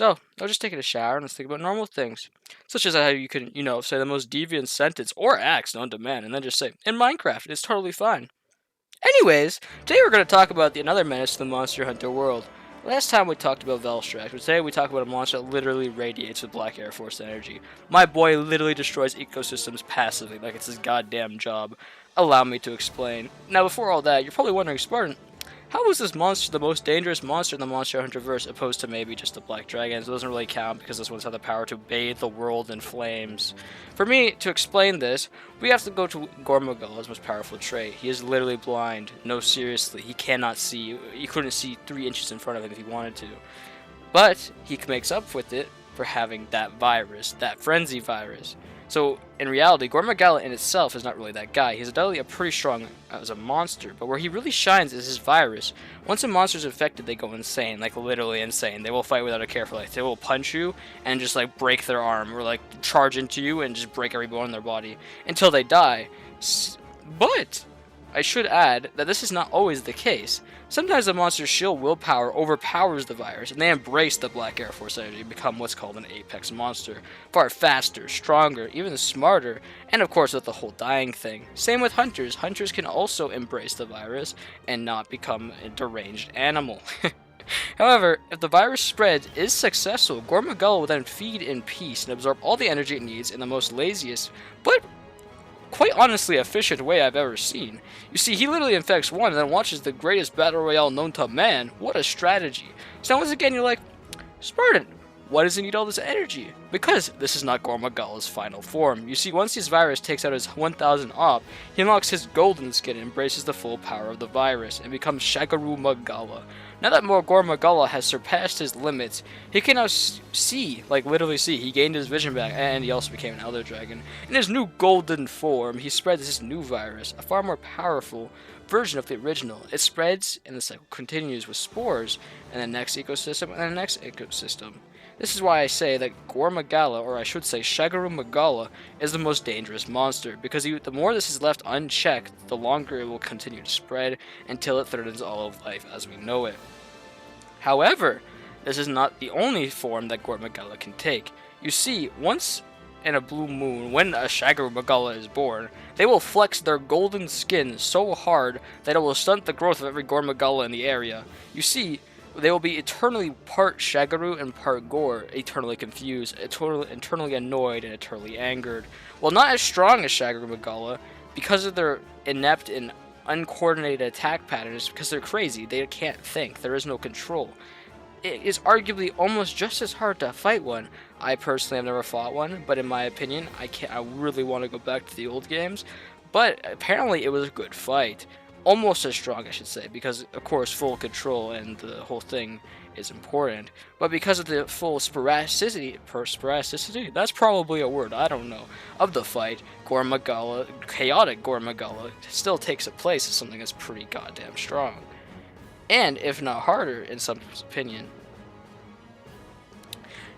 So, I was just taking a shower and let's think about normal things. Such as how you can, say the most deviant sentence or acts known to man and then just say, in Minecraft, it's totally fine. Anyways, today we're going to talk about another menace to the Monster Hunter world. Last time we talked about valstrax, but today we talk about a monster that literally radiates with black Air Force energy. My boy literally destroys ecosystems passively like it's his goddamn job. Allow me to explain. Now before all that, you're probably wondering, Spartan, how is this monster the most dangerous monster in the Monster Hunter verse opposed to maybe just the Black Dragons? It doesn't really count because this one's had the power to bathe the world in flames. For me, to explain this, we have to go to Gore Magala's most powerful trait. He is literally blind. No, seriously, he cannot see. He couldn't see 3 inches in front of him if he wanted to. But he makes up with it for having that virus, that frenzy virus. So, in reality, Gore Magala in itself is not really that guy. He's undoubtedly pretty strong as a monster, but where he really shines is his virus. Once a monster is infected, they go insane, like literally insane. They will fight without a care for life. They will punch you and just like break their arm, or like charge into you and just break every bone in their body until they die. But I should add that this is not always the case. Sometimes the monster's sheer willpower overpowers the virus, and they embrace the Black Air Force energy and become what's called an apex monster. Far faster, stronger, even smarter, and of course with the whole dying thing. Same with hunters. Hunters can also embrace the virus and not become a deranged animal. However, if the virus spread is successful, Gore Magala will then feed in peace and absorb all the energy it needs in the most laziest, but quite honestly efficient way I've ever seen. You see, he literally infects one and then watches the greatest battle royale known to man. What a strategy. So once again, you're like, Spartan, why does he need all this energy? Because this is not Gore Magala's final form. You see, once this virus takes out his 1000 op, he unlocks his golden skin and embraces the full power of the virus and becomes Shaguru Magala. Now that Gore Magala has surpassed his limits, he can now see, like literally see. He gained his vision back, and he also became an Elder Dragon. In his new golden form, he spreads this new virus, a far more powerful version of the original. It spreads, and the cycle continues with spores, and the next ecosystem, and the next ecosystem. This is why I say that Gore Magala, or I should say Shaguru Magala, is the most dangerous monster, because the more this is left unchecked, the longer it will continue to spread until it threatens all of life as we know it. However, this is not the only form that Gore Magala can take. You see, once in a blue moon, when a Shaguru Magala is born, they will flex their golden skin so hard that it will stunt the growth of every Gore Magala in the area. You see, they will be eternally part Shaguru and part Gore, eternally confused, eternally annoyed, and eternally angered. While not as strong as Shaguru Magala, because of their inept and uncoordinated attack patterns, because they're crazy, they can't think, there is no control. It is arguably almost just as hard to fight one. I personally have never fought one, but in my opinion, I really want to go back to the old games. But apparently it was a good fight. Almost as strong, I should say, because of course full control and the whole thing is important. But because of the full sporacity, that's probably a word, I don't know, of the fight, Gore Magala, chaotic Gore Magala, still takes a place as something that's pretty goddamn strong. And if not harder, in some people's opinion.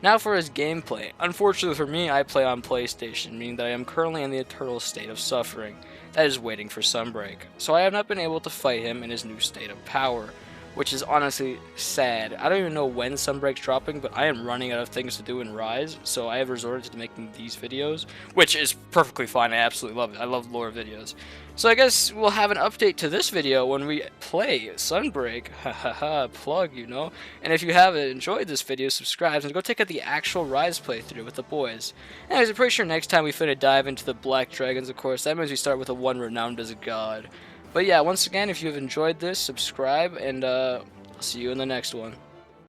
Now for his gameplay. Unfortunately for me, I play on PlayStation, meaning that I am currently in the eternal state of suffering that is waiting for Sunbreak. So I have not been able to fight him in his new state of power, which is honestly sad. I don't even know when Sunbreak's dropping, but I am running out of things to do in Rise, so I have resorted to making these videos, which is perfectly fine. I absolutely love it. I love lore videos. So I guess we'll have an update to this video when we play Sunbreak. Hahaha, plug, you know. And if you have enjoyed this video, subscribe and go take out the actual Rise playthrough with the boys. Anyways, I'm pretty sure next time we finna dive into the Black Dragons, of course. That means we start with a one renowned as a god. But yeah, once again, if you have enjoyed this, subscribe, and I'll see you in the next one.